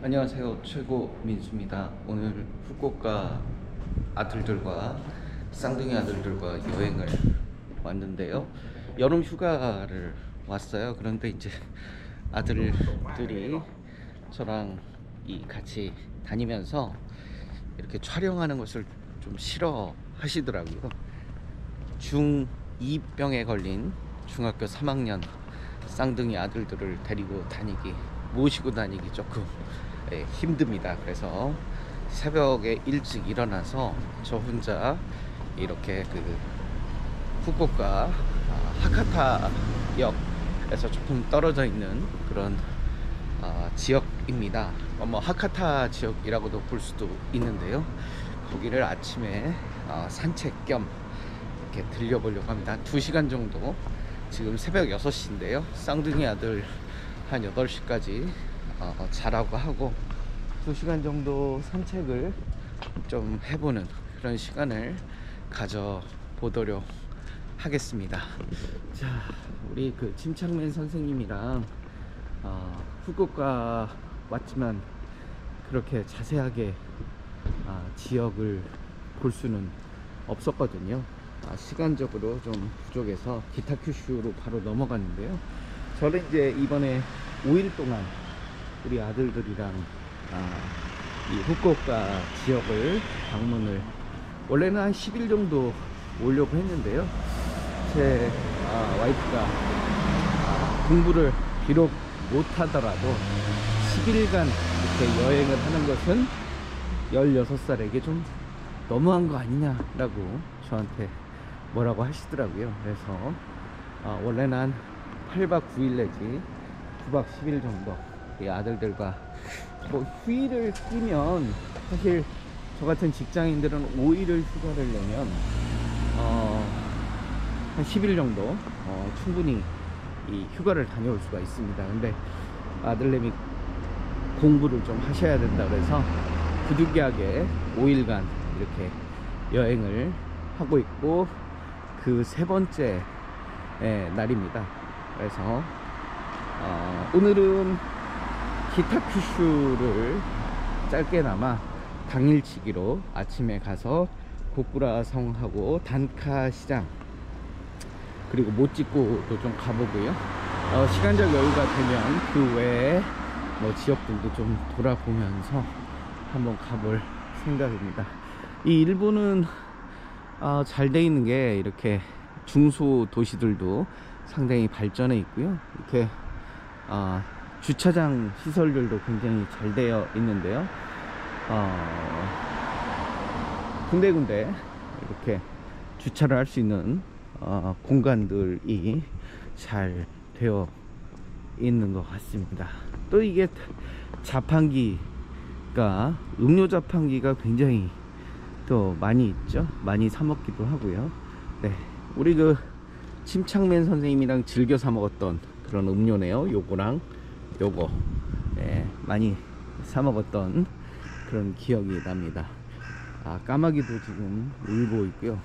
안녕하세요. 최고 민수입니다. 오늘 후쿠오카 아들들과 쌍둥이 아들들과 여행을 왔는데요. 여름 휴가를 왔어요. 그런데 이제 아들들이 저랑 같이 다니면서 이렇게 촬영하는 것을 좀 싫어 하시더라고요. 중2병에 걸린 중학교 3학년 쌍둥이 아들들을 모시고 다니기 조금 힘듭니다. 그래서 새벽에 일찍 일어나서 저 혼자 이렇게 후쿠오카 하카타역에서 조금 떨어져 있는 그런 지역입니다. 하카타 지역이라고도 볼 수도 있는데요. 거기를 아침에 산책 겸 이렇게 들려보려고 합니다. 2시간 정도. 지금 새벽 6시인데요 쌍둥이 아들 한 8시까지 자라고 하고 2시간 정도 산책을 좀 해보는 그런 시간을 가져보도록 하겠습니다. 자, 우리 침착맨 선생님이랑 후쿠오카 왔지만 그렇게 자세하게 지역을 볼 수는 없었거든요. 시간적으로 좀 부족해서 기타 큐슈로 바로 넘어갔는데요. 저는 이제 이번에 5일 동안 우리 아들들이랑 이 후쿠오카 지역을 방문을 원래는 한 10일 정도 오려고 했는데요. 제 와이프가 공부를 비록 못하더라도 10일간 이렇게 여행을 하는 것은 16살에게 좀 너무한 거 아니냐라고 저한테 뭐라고 하시더라고요. 그래서 원래는 한 8박 9일 내지 9박 10일 정도 이 아들들과 휴일을 끼면 사실 저 같은 직장인들은 5일을 휴가를 내면 한 10일 정도 충분히 이 휴가를 다녀올 수가 있습니다. 근데 아들내미 공부를 좀 하셔야 된다 그래서 부득이하게 5일간 이렇게 여행을 하고 있고 그 3번째 날입니다. 그래서 오늘은 기타 큐슈를 짧게나마 당일치기로 아침에 가서 고쿠라 성하고 단카 시장 그리고 모찌코도 좀 가보고요. 시간적 여유가 되면 그 외에 지역들도 좀 돌아보면서 한번 가볼 생각입니다. 이 일본은 잘 돼 있는 게 이렇게 중소 도시들도 상당히 발전해 있고요. 이렇게 주차장 시설들도 굉장히 잘 되어 있는데요. 군데군데 이렇게 주차를 할 수 있는 공간들이 잘 되어 있는 것 같습니다. 또 이게 자판기가 음료 자판기가 굉장히 또 많이 있죠. 많이 사 먹기도 하고요. 네, 우리 침착맨 선생님이랑 즐겨 사 먹었던 그런 음료네요. 요거랑 요거 많이 사 먹었던 그런 기억이 납니다. 까마귀도 지금 울고 있고요.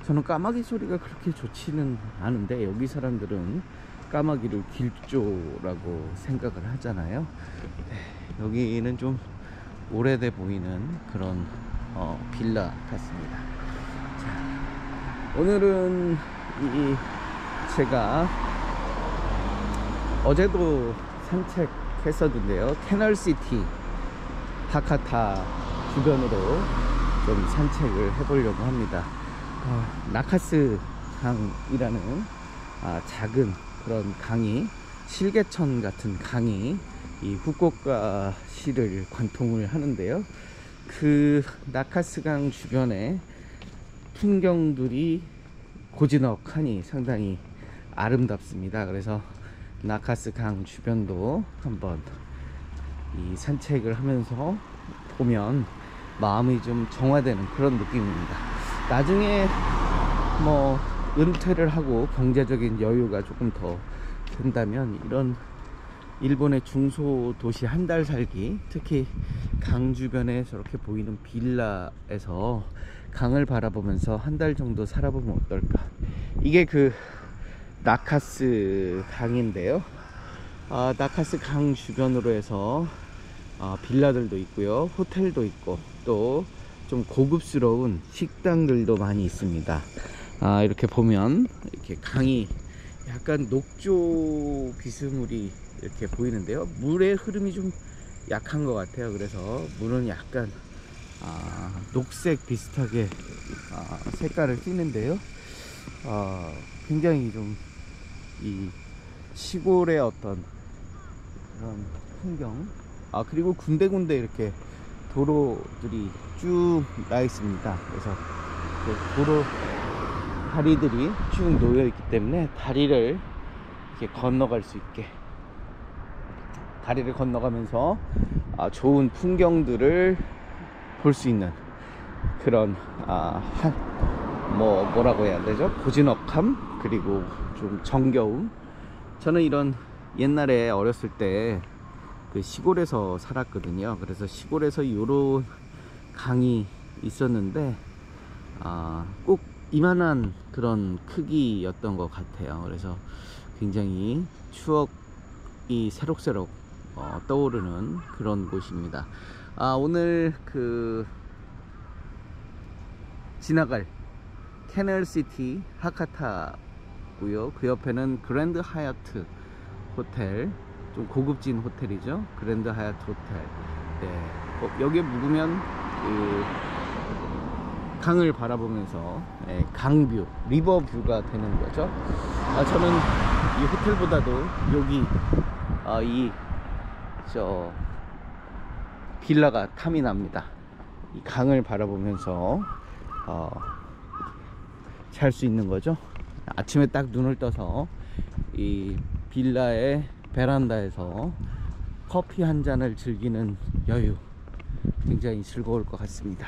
저는 까마귀 소리가 그렇게 좋지는 않은데 여기 사람들은 까마귀를 길조라고 생각을 하잖아요. 여기는 좀 오래돼 보이는 그런 빌라 같습니다. 자, 오늘은 제가 어제도 산책했었는데요. 캐널시티 하카타 주변으로 좀 산책을 해보려고 합니다. 나카스 강이라는 작은 그런 강이, 실개천 같은 강이 이 후쿠오카 시를 관통을 하는데요. 그 나카스 강 주변에 풍경들이 고즈넉하니 상당히 아름답습니다. 그래서 나카스 강 주변도 한번 이 산책을 하면서 보면 마음이 좀 정화되는 그런 느낌입니다. 나중에 은퇴를 하고 경제적인 여유가 조금 더 된다면 이런 일본의 중소도시 한 달 살기, 특히 강 주변에 저렇게 보이는 빌라에서 강을 바라보면서 한 달 정도 살아보면 어떨까. 이게 나카스 강인데요. 나카스 강 주변으로 해서 빌라들도 있고요, 호텔도 있고, 또 좀 고급스러운 식당들도 많이 있습니다. 이렇게 보면 이렇게 강이 약간 녹조 비스물이 이렇게 보이는데요, 물의 흐름이 좀 약한 것 같아요. 그래서 물은 약간 녹색 비슷하게 색깔을 띠는데요, 굉장히 좀 이 시골의 어떤 그런 풍경, 그리고 군데군데 이렇게 도로들이 쭉 나 있습니다. 그래서 그 도로 다리들이 쭉 놓여 있기 때문에 다리를 이렇게 건너갈 수 있게, 다리를 건너가면서 좋은 풍경들을 볼 수 있는 그런 뭐라고 해야 되죠? 고즈넉함, 그리고 좀 정겨움. 저는 이런 옛날에 어렸을 때 그 시골에서 살았거든요. 그래서 시골에서 요런 강이 있었는데 꼭 이만한 그런 크기였던 것 같아요. 그래서 굉장히 추억이 새록새록 떠오르는 그런 곳입니다. 오늘 그 지나갈 캐널시티 하카타고요. 그 옆에는 그랜드 하얏트 호텔, 좀 고급진 호텔이죠. 그랜드 하얏트 호텔. 네. 여기에 묵으면 그 강을 바라보면서 강뷰, 리버뷰가 되는 거죠. 저는 이 호텔보다도 여기 저 빌라가 탐이 납니다. 이 강을 바라보면서 잘 수 있는 거죠. 아침에 딱 눈을 떠서 이 빌라의 베란다에서 커피 한 잔을 즐기는 여유, 굉장히 즐거울 것 같습니다.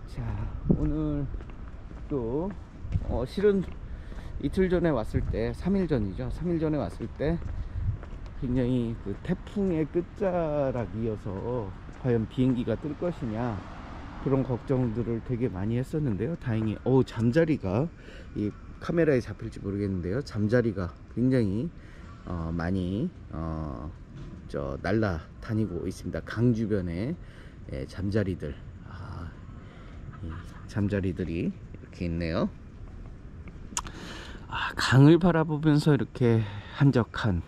자, 오늘 또 실은 이틀 전에 왔을 때, 3일 전이죠. 3일 전에 왔을 때 굉장히 그 태풍의 끝자락이어서 과연 비행기가 뜰 것이냐, 그런 걱정들을 되게 많이 했었는데요. 다행히 잠자리가, 이 카메라에 잡힐지 모르겠는데요, 잠자리가 굉장히 많이 날아다니고 있습니다. 강 주변에 잠자리들, 잠자리들이 이렇게 있네요. 강을 바라보면서 이렇게 한적한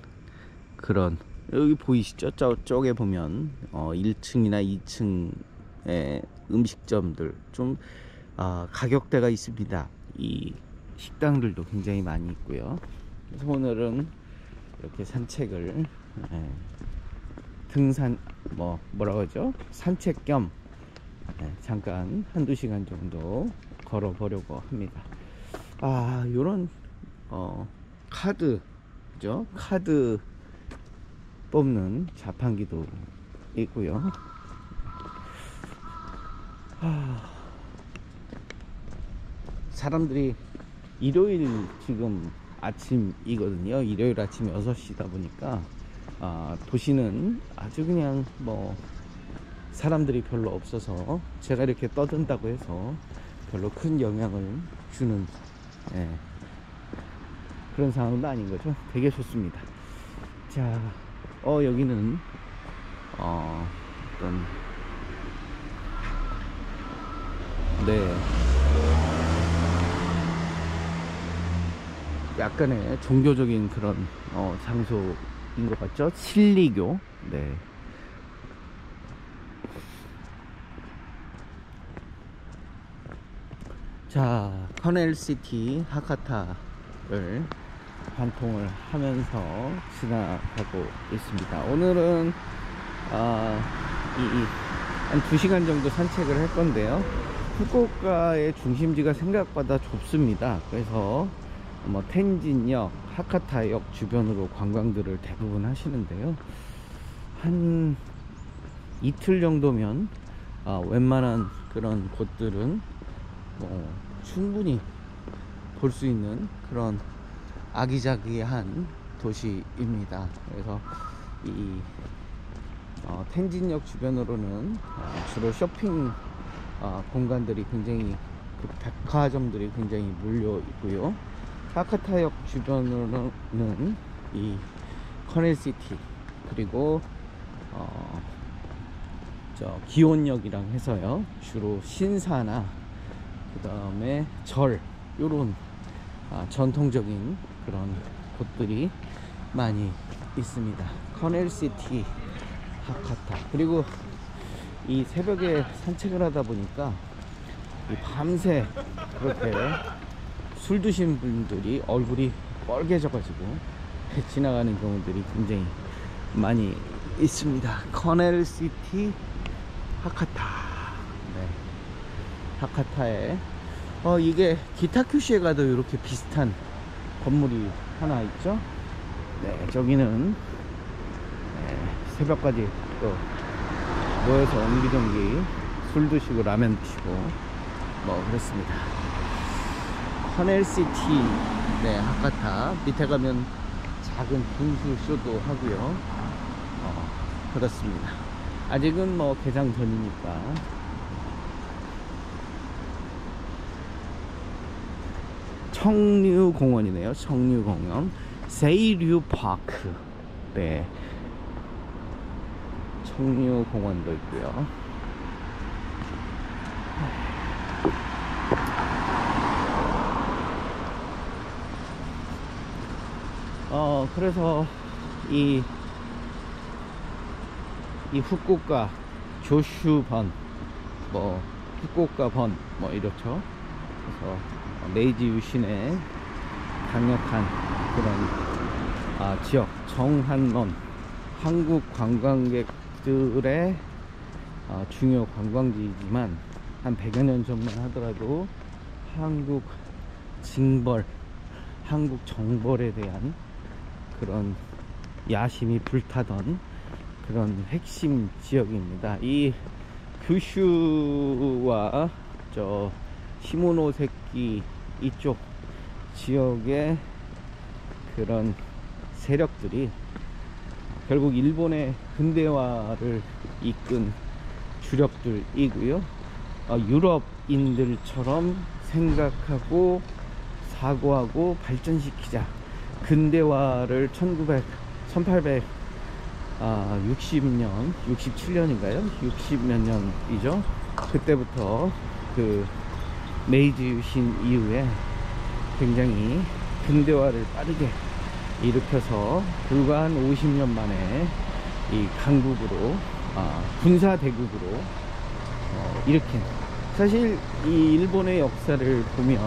그런, 여기 보이시죠? 저쪽에 보면 1층이나 2층의 음식점들, 좀 가격대가 있습니다. 이 식당들도 굉장히 많이 있고요. 그래서 오늘은 이렇게 산책을 등산, 뭐라고 하죠? 산책 겸 잠깐 한두 시간 정도 걸어 보려고 합니다. 요런 카드, 그죠? 카드 뽑는 자판기도 있고요. 사람들이 일요일 지금 아침이거든요. 일요일 아침 6시다 보니까 도시는 아주 그냥 사람들이 별로 없어서 제가 이렇게 떠든다고 해서 별로 큰 영향을 주는 그런 상황도 아닌 거죠. 되게 좋습니다. 자, 여기는 어떤 약간의 종교적인 그런 장소인 것 같죠? 실리교. 자, 커넬시티 하카타를 관통을 하면서 지나가고 있습니다. 오늘은 한 2시간 정도 산책을 할 건데요. 후쿠오카의 중심지가 생각보다 좁습니다. 그래서 텐진역, 하카타역 주변으로 관광들을 대부분 하시는데요. 한 이틀 정도면 웬만한 그런 곳들은 충분히 볼 수 있는 그런 아기자기한 도시입니다. 그래서 이 텐진역 주변으로는 주로 쇼핑 공간들이 굉장히, 그 백화점들이 굉장히 몰려 있고요. 하카타역 주변으로는 이 커넬시티, 그리고 저 기원역이랑 해서요, 주로 신사나 그 다음에 절, 요런 전통적인 그런 곳들이 많이 있습니다. 커넬시티 하카타. 그리고 이 새벽에 산책을 하다 보니까 이 밤새 그렇게 술 드신 분들이 얼굴이 빨개져 가지고 지나가는 경우들이 굉장히 많이 있습니다. 커넬시티 하카타. 네. 하카타에 이게 기타큐슈에 가도 이렇게 비슷한 건물이 하나 있죠. 네, 저기는 새벽까지 또 모여서 옹기종기 술 드시고 라면 드시고 뭐 그렇습니다. 커넬시티, 네, 하카타. 밑에 가면 작은 분수쇼도 하고요. 그렇습니다. 아직은 뭐 개장 전이니까. 청류공원이네요. 청류공원. 세이류파크. 네, 청류공원도 있고요. 그래서 이 후쿠오카 조슈번, 뭐 후쿠오카 번, 뭐 이렇죠. 그래서 메이지 유신의 강력한 그런 지역, 정한론, 한국 관광객들의 중요 관광지이지만 한 100여 년 전만 하더라도 한국 징벌, 한국 정벌에 대한 그런 야심이 불타던 그런 핵심 지역입니다. 이 규슈와 저 시모노세키 이쪽 지역의 그런 세력들이 결국 일본의 근대화를 이끈 주력들이고요. 유럽인들처럼 생각하고 사고하고 발전시키자, 근대화를 1860년 67년인가요? 60몇 년이죠. 그때부터 그 메이지 유신 이후에 굉장히 근대화를 빠르게 일으켜서 불과 한 50년 만에 이 강국으로, 군사 대국으로 일으킨. 사실 이 일본의 역사를 보면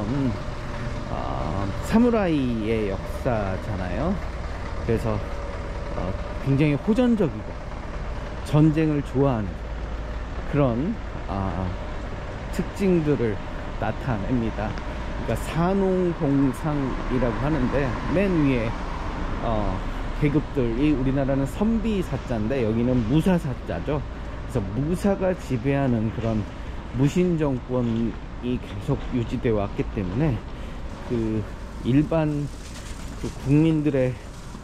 사무라이의 역사잖아요. 그래서 굉장히 호전적이고 전쟁을 좋아하는 그런 특징들을 나타냅니다. 그러니까 산홍동상이라고 하는데 맨 위에 계급들이, 우리나라는 선비사자인데 여기는 무사사자죠. 그래서 무사가 지배하는 그런 무신 정권이 계속 유지되어 왔기 때문에 그 일반 그 국민들의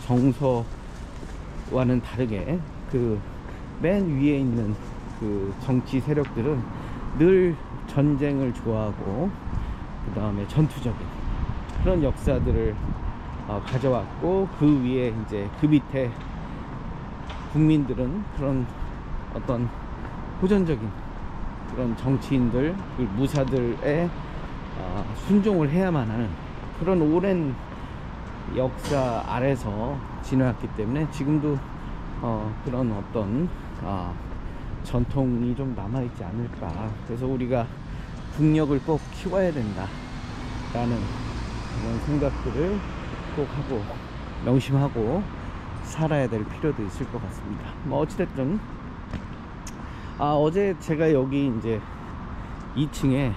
정서와는 다르게 그 맨 위에 있는 그 정치 세력들은 늘 전쟁을 좋아하고 그 다음에 전투적인 그런 역사들을 가져왔고, 그 위에 이제 그 밑에 국민들은 그런 어떤 호전적인 그런 정치인들, 그 무사들의 순종을 해야만 하는 그런 오랜 역사 아래서 지나왔기 때문에 지금도 그런 어떤 전통이 좀 남아있지 않을까. 그래서 우리가 국력을 꼭 키워야 된다 라는 그런 생각들을 꼭 하고 명심하고 살아야 될 필요도 있을 것 같습니다. 뭐 어찌됐든 어제 제가 여기 이제 2층에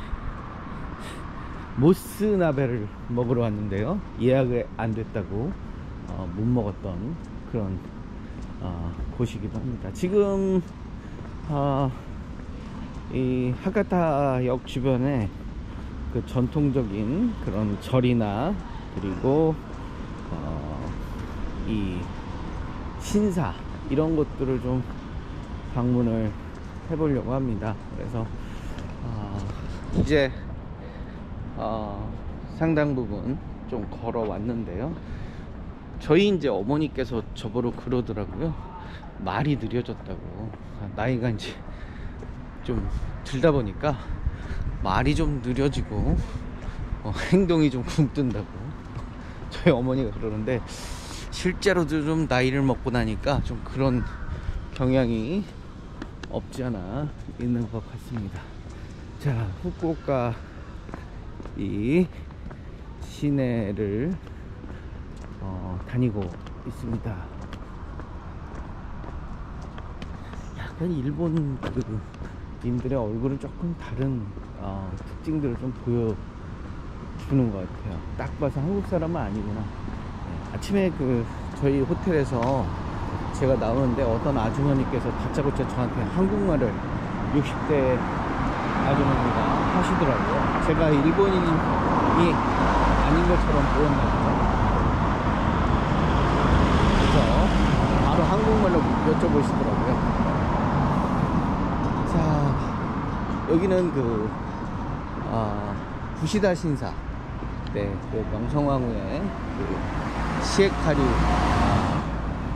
모스나베를 먹으러 왔는데요, 예약이 안 됐다고 못 먹었던 그런 곳이기도 합니다. 지금 이 하카타역 주변에 그 전통적인 그런 절이나 그리고 이 신사 이런 것들을 좀 방문을 해보려고 합니다. 그래서 이제 상당 부분 좀 걸어 왔는데요, 저희 이제 어머니께서 저보러 그러더라고요. 말이 느려졌다고. 나이가 이제 좀 들다 보니까 말이 좀 느려지고 행동이 좀 굼뜬다고 저희 어머니가 그러는데, 실제로도 좀 나이를 먹고 나니까 좀 그런 경향이 없지 않아 있는 것 같습니다. 자, 후쿠오카 이 시내를 다니고 있습니다. 약간 일본 인들의 얼굴은 조금 다른 특징들을 좀 보여주는 것 같아요. 딱 봐서 한국 사람은 아니구나. 네, 아침에 저희 호텔에서 제가 나오는데 어떤 아주머니께서 다짜고짜 저한테 한국말을 60대 아주머니가 하시더라고요. 제가 일본인이 아닌 것처럼 보였나 봐요. 그래서 바로 한국말로 여쭤보시더라고요. 자, 여기는 부시다 신사, 네, 명성황후의 시에카리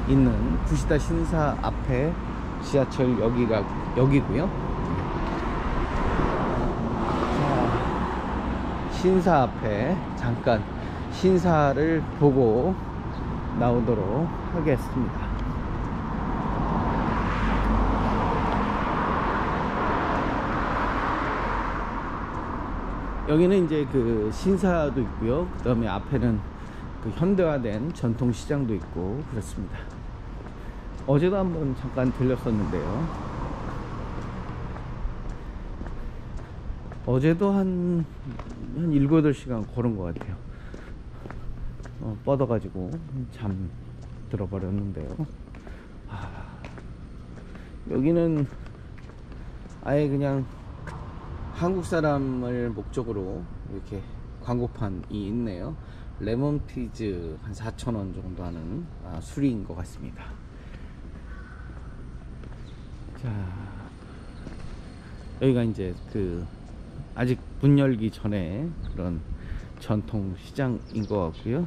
있는 부시다 신사 앞에 지하철 여기고요. 자, 신사 앞에 잠깐 신사를 보고 나오도록 하겠습니다. 여기는 이제 신사도 있고요. 그 다음에 앞에는 현대화된 전통시장도 있고 그렇습니다. 어제도 한번 잠깐 들렸었는데요. 어제도 한 7, 8시간 걸은 것 같아요. 뻗어가지고 잠 들어버렸는데요. 여기는 아예 그냥 한국 사람을 목적으로 이렇게 광고판이 있네요. 레몬피즈 한 4,000원 정도 하는 술인 것 같습니다. 자, 여기가 이제 아직 문 열기 전에 그런 전통 시장인 것 같고요.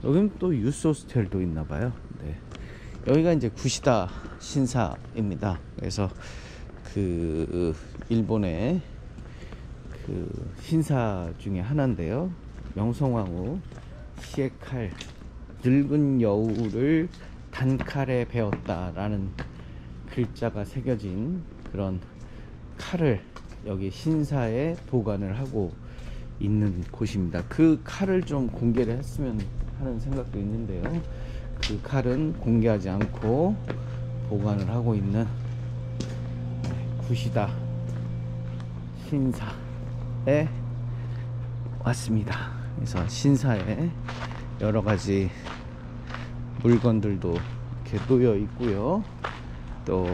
여기는 또 유스호스텔도 있나봐요. 네. 여기가 이제 구시다 신사입니다. 그래서 일본의 신사 중에 하나인데요. 명성황후 시의 칼, 늙은 여우를 단칼에 베었다라는 글자가 새겨진 그런 칼을 여기 신사에 보관을 하고 있는 곳입니다. 그 칼을 좀 공개를 했으면 하는 생각도 있는데요. 그 칼은 공개하지 않고 보관을 하고 있는 구시다 신사에 왔습니다. 그래서 신사에 여러가지 물건들도 이렇게 놓여 있고요. 또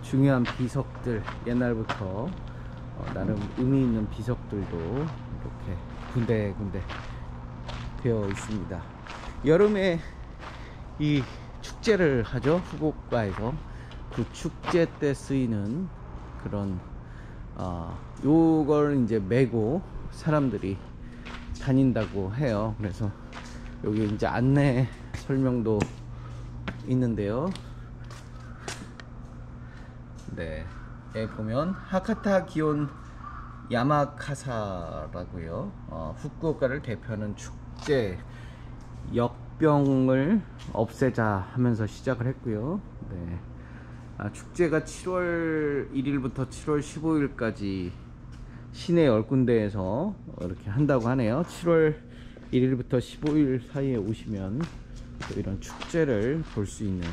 중요한 비석들, 옛날부터 나름 의미 있는 비석들도 이렇게 군데군데 되어 있습니다. 여름에 이 축제를 하죠. 후쿠오카에서. 그 축제 때 쓰이는 그런 요걸 이제 메고 사람들이 다닌다고 해요. 그래서 여기 이제 안내 설명도 있는데요. 네, 여기 보면 하카타 기온 야마카사라고요. 후쿠오카를 대표하는 축제 역병을 없애자 하면서 시작을 했고요. 네. 축제가 7월 1일부터 7월 15일까지 시내 10군데에서 이렇게 한다고 하네요. 7월 1일부터 15일 사이에 오시면 또 이런 축제를 볼 수 있는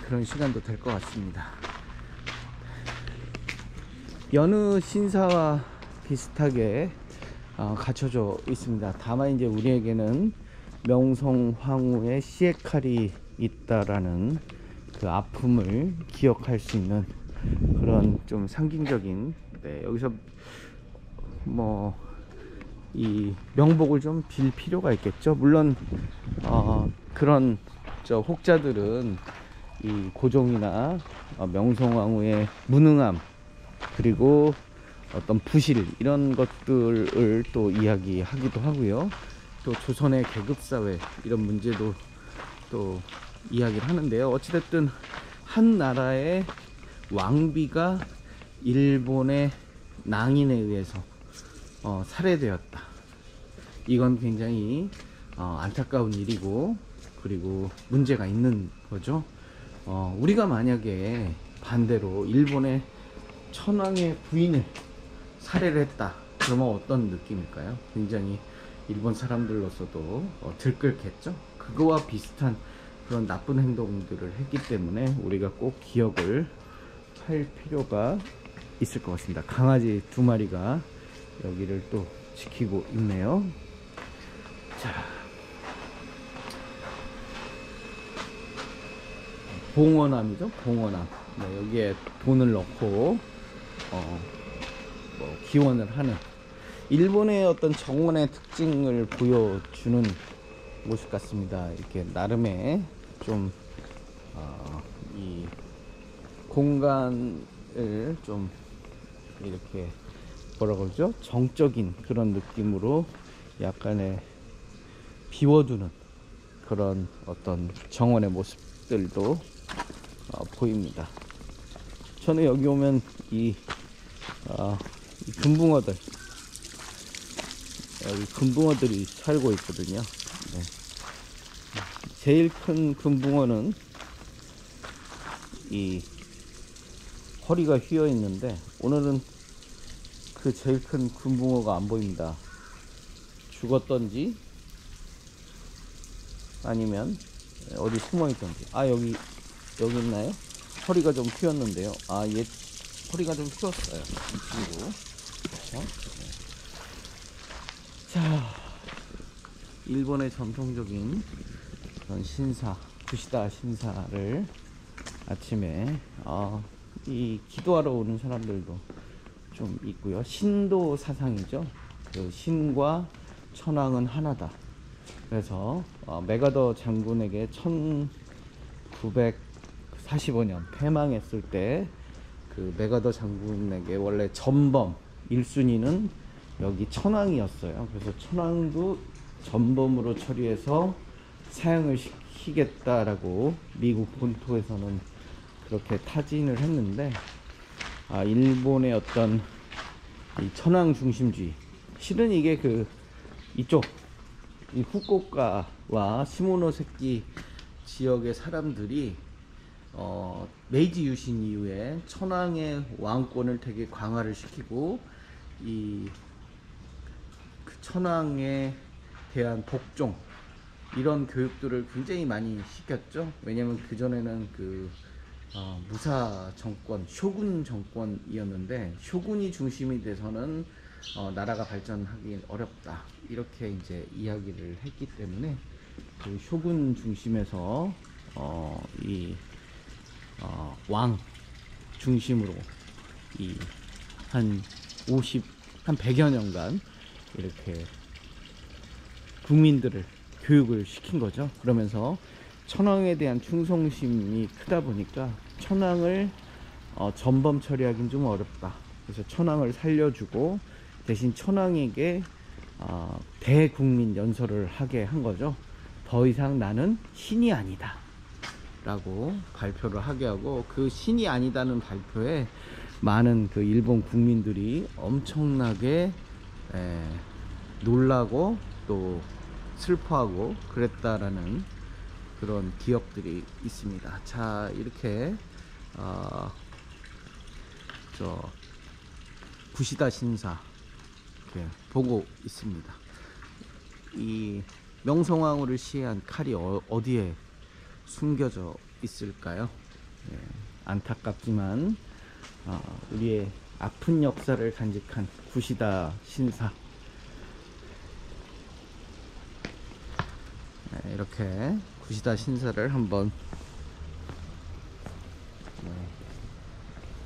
그런 시간도 될 것 같습니다. 여느 신사와 비슷하게 갖춰져 있습니다. 다만 이제 우리에게는 명성황후의 시의 칼이 있다라는 그 아픔을 기억할 수 있는 그런 좀 상징적인, 네, 여기서 뭐 이 명복을 좀 빌 필요가 있겠죠. 물론 그런 혹자들은 이 고종이나 명성황후의 무능함, 그리고 어떤 부실, 이런 것들을 또 이야기하기도 하고요. 또 조선의 계급사회, 이런 문제도 또 이야기를 하는데요. 어찌됐든 한 나라의 왕비가 일본의 낭인에 의해서 살해되었다. 이건 굉장히 안타까운 일이고, 그리고 문제가 있는 거죠. 우리가 만약에 반대로 일본의 천황의 부인을 살해를 했다, 그러면 어떤 느낌일까요? 굉장히 일본 사람들로서도 들끓겠죠. 그거와 비슷한 그런 나쁜 행동들을 했기 때문에 우리가 꼭 기억을 할 필요가 있을 것 같습니다. 강아지 2마리가 여기를 또 지키고 있네요. 자, 봉원암이죠. 봉원암. 네, 여기에 돈을 넣고 기원을 하는, 일본의 어떤 정원의 특징을 보여주는 모습 같습니다. 이렇게 나름의 좀 이 공간을 좀 이렇게 뭐라 그러죠? 정적인 그런 느낌으로 약간의 비워두는 그런 어떤 정원의 모습들도 보입니다. 저는 여기 오면 이 금붕어들, 여기 금붕어들이 살고 있거든요. 네. 제일 큰 금붕어는 이 허리가 휘어 있는데, 오늘은 그 제일 큰 금붕어가 안 보입니다. 죽었던지 아니면 어디 숨어 있던지. 여기 있나요? 허리가 좀 휘었는데요. 얘 허리가 좀 휘었어요, 이 친구. 그렇죠? 자, 일본의 전통적인 그런 신사, 구시다 신사를 아침에 이 기도하러 오는 사람들도 좀 있고요. 신도 사상이죠. 그 신과 천황은 하나다. 그래서 메가더 장군에게 1945년 패망했을 때 그 메가더 장군에게 원래 전범 1순위는 여기 천황이었어요. 그래서 천황도 전범으로 처리해서 사형을 시키겠다라고 미국 본토에서는 그렇게 타진을 했는데, 일본의 어떤 이 천황 중심주의, 실은 이게 이쪽 이 후쿠오카와 시모노세키 지역의 사람들이 메이지 유신 이후에 천황의 왕권을 되게 강화를 시키고, 그 천황에 대한 복종, 이런 교육들을 굉장히 많이 시켰죠. 왜냐면 그전에는 무사 정권, 쇼군 정권이었는데, 쇼군이 중심이 돼서는 나라가 발전하기 어렵다, 이렇게 이제 이야기를 했기 때문에 그 쇼군 중심에서 왕 중심으로 한 100여 년간 이렇게 국민들을 교육을 시킨 거죠. 그러면서 천황에 대한 충성심이 크다 보니까 천황을 전범 처리하기는 좀 어렵다. 그래서 천황을 살려주고 대신 천황에게 대국민 연설을 하게 한 거죠. 더 이상 나는 신이 아니다 라고 발표를 하게 하고, 그 신이 아니다는 발표에 많은 그 일본 국민들이 엄청나게 놀라고 또 슬퍼하고 그랬다라는 그런 기억들이 있습니다. 자, 이렇게 구시다 신사 이렇게 보고 있습니다. 이 명성황후를 시해한 칼이 어디에 숨겨져 있을까요? 안타깝지만 우리의 아픈 역사를 간직한 구시다 신사, 이렇게 구시다 신사를 한번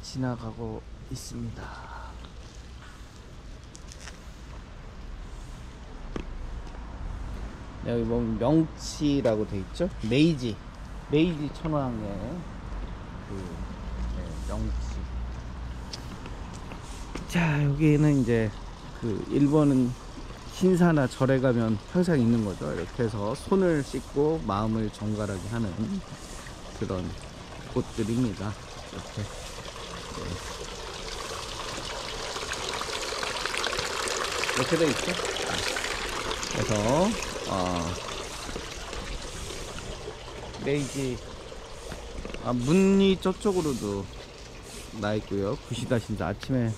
지나가고 있습니다. 여기 보면 명치라고 돼 있죠. 메이지 천황의 명치. 자, 여기는 이제 일본은 신사나 절에 가면 항상 있는 거죠. 이렇게 해서 손을 씻고 마음을 정갈하게 하는 그런 곳들입니다. 이렇게 이렇게 돼 있죠. 그래서 레이지 문이 저쪽으로도 나 있고요. 구시다 신사 아침에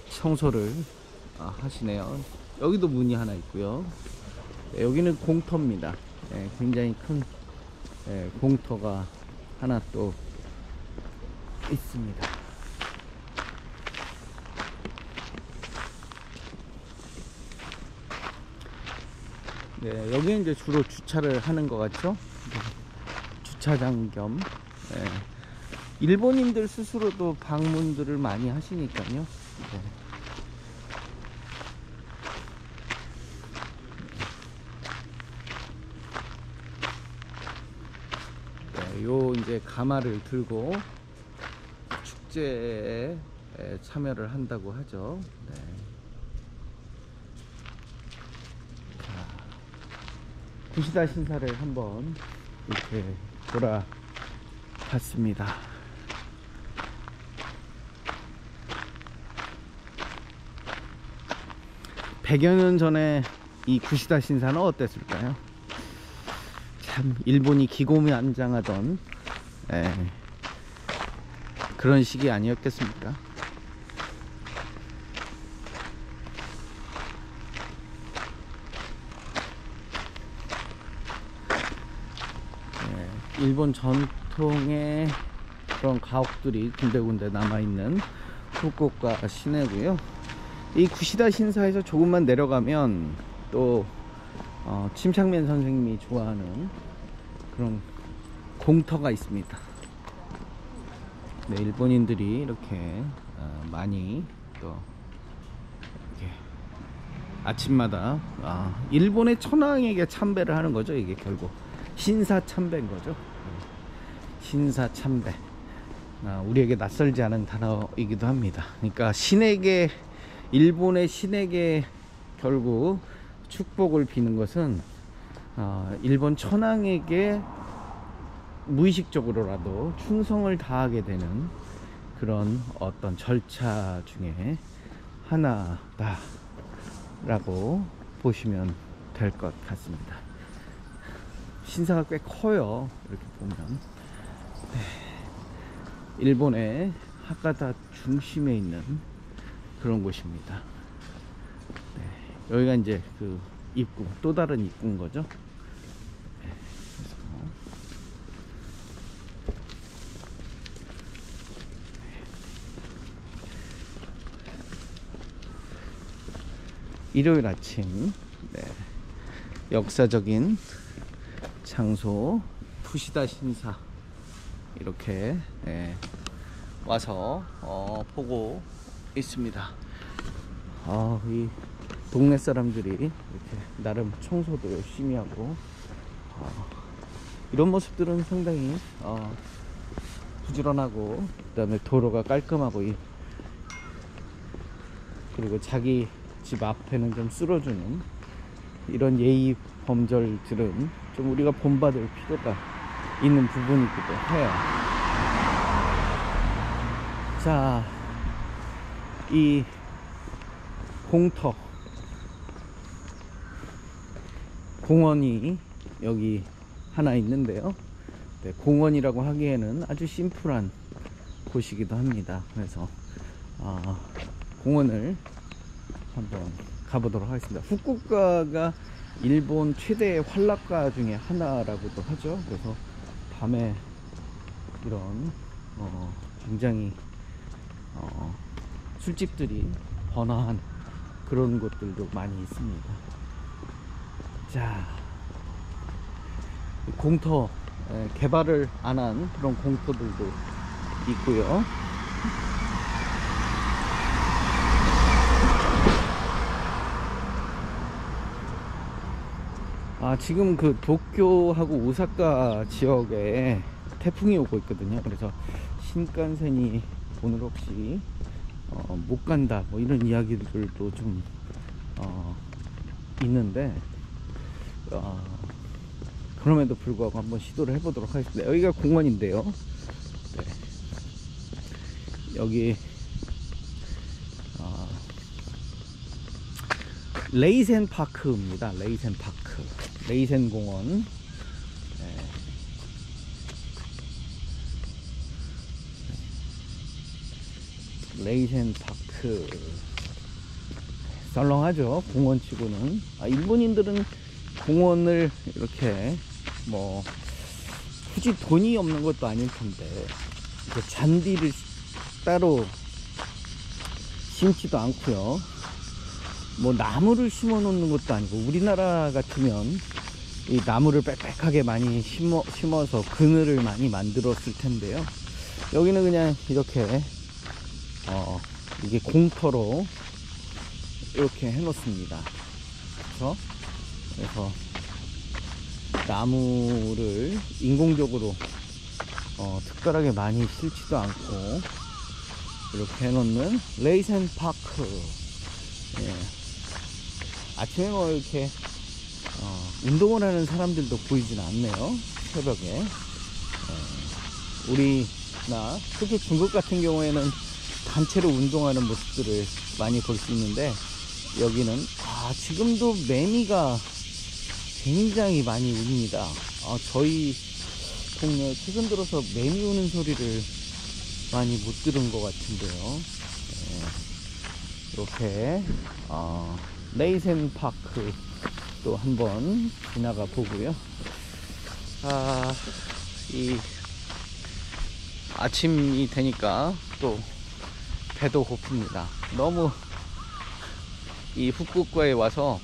청소를 하시네요. 여기도 문이 하나 있고요. 여기는 공터입니다. 굉장히 큰 공터가 하나 또 있습니다. 네, 여기는 이제 주로 주차를 하는 것 같죠? 주차장 겸. 일본인들 스스로도 방문들을 많이 하시니까요. 요 이제 가마를 들고 축제에 참여를 한다고 하죠. 네. 자, 구시다 신사를 한번 이렇게 돌아봤습니다. 백여 년 전에 이 구시다 신사는 어땠을까요? 참 일본이 기고만장하던 그런 시기 아니었겠습니까? 일본 전통의 그런 가옥들이 군데군데 남아있는 후쿠오카 시내고요. 이 구시다 신사에서 조금만 내려가면 또 침착맨 선생님이 좋아하는 그런 공터가 있습니다. 네, 일본인들이 이렇게 많이 또 이렇게 아침마다 일본의 천황에게 참배를 하는 거죠. 이게 결국 신사 참배인 거죠. 신사 참배. 우리에게 낯설지 않은 단어이기도 합니다. 그러니까 신에게, 일본의 신에게 결국 축복을 비는 것은 일본 천황에게 무의식적으로라도 충성을 다하게 되는 그런 어떤 절차 중에 하나다 라고 보시면 될 것 같습니다. 신사가 꽤 커요. 이렇게 보면 일본의 하카다 중심에 있는 그런 곳입니다. 여기가 이제 그 입구, 또 다른 입구인 거죠. 일요일 아침 역사적인 장소 구시다 신사 이렇게 와서 보고 있습니다. 이 동네 사람들이 이렇게 나름 청소도 열심히 하고 이런 모습들은 상당히 부지런하고, 그 다음에 도로가 깔끔하고, 그리고 자기 집 앞에는 좀 쓸어주는 이런 예의 범절들은 좀 우리가 본받을 필요가 있는 부분이기도 해요. 자, 이 공터 공원이 여기 하나 있는데요. 공원이라고 하기에는 아주 심플한 곳이기도 합니다. 그래서 공원을 한번 가보도록 하겠습니다. 후쿠오카가 일본 최대의 활락가 중에 하나라고도 하죠. 그래서 밤에 이런 굉장히 술집들이 번화한 그런 곳들도 많이 있습니다. 자, 공터 개발을 안 한 그런 공터들도 있고요. 지금 그 도쿄하고 오사카 지역에 태풍이 오고 있거든요. 그래서 신칸센이 오늘 혹시 못 간다 뭐 이런 이야기들도 좀 있는데 그럼에도 불구하고 한번 시도를 해보도록 하겠습니다. 여기가 공원인데요. 여기 레이센 파크입니다. 레이센 파크, 레이센 공원. 네. 레이센 파크 썰렁하죠, 공원치고는. 일본인들은 공원을 이렇게 뭐 굳이 돈이 없는 것도 아닐 텐데 잔디를 따로 심지도 않고요, 뭐 나무를 심어 놓는 것도 아니고, 우리나라 같으면 이 나무를 빽빽하게 많이 심어서 그늘을 많이 만들었을 텐데요, 여기는 그냥 이렇게 이게 공터로 이렇게 해 놓습니다. 그래서 나무를 인공적으로 특별하게 많이 심지도 않고 이렇게 해 놓는 레이센 파크. 예. 아침에 뭐 이렇게 운동을 하는 사람들도 보이진 않네요, 새벽에. 우리나 특히 중국 같은 경우에는 단체로 운동하는 모습들을 많이 볼 수 있는데, 여기는 지금도 매미가 굉장히 많이 웁니다. 저희 동네에 최근 들어서 매미 우는 소리를 많이 못 들은 것 같은데요. 이렇게 레이센 파크 또 한번 지나가 보고요. 이 아침이 되니까 또 배도 고픕니다. 너무 이 후쿠오카에 와서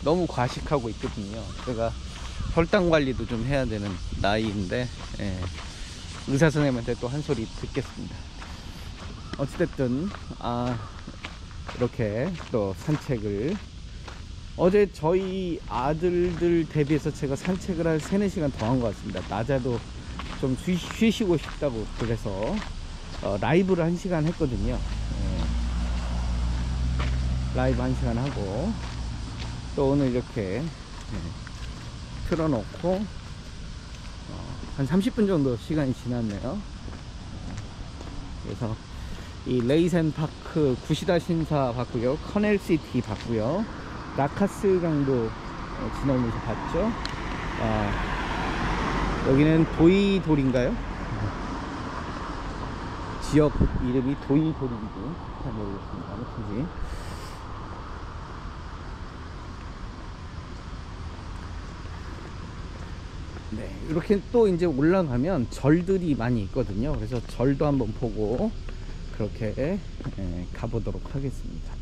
너무 과식하고 있거든요. 제가 혈당 관리도 좀 해야 되는 나이인데, 의사 선생님한테 또 한 소리 듣겠습니다. 어찌됐든 이렇게 또 산책을, 어제 저희 아들들 대비해서 제가 산책을 한 3-4시간 더 한 것 같습니다. 낮에도 좀 쉬시고 싶다고 그래서 라이브를 1시간 했거든요. 라이브 1시간 하고, 또 오늘 이렇게 틀어놓고 한 30분 정도 시간이 지났네요. 그래서 이 레이센 파크, 구시다 신사 봤고요, 커넬시티 봤고요, 나카스 강도 지나오면서 봤죠. 여기는 도이도리인가요? 지역 이름이 도이도리인지 잘 모르겠습니다. 아무튼지 네, 이렇게 또 이제 올라가면 절들이 많이 있거든요. 그래서 절도 한번 보고 그렇게 가보도록 하겠습니다.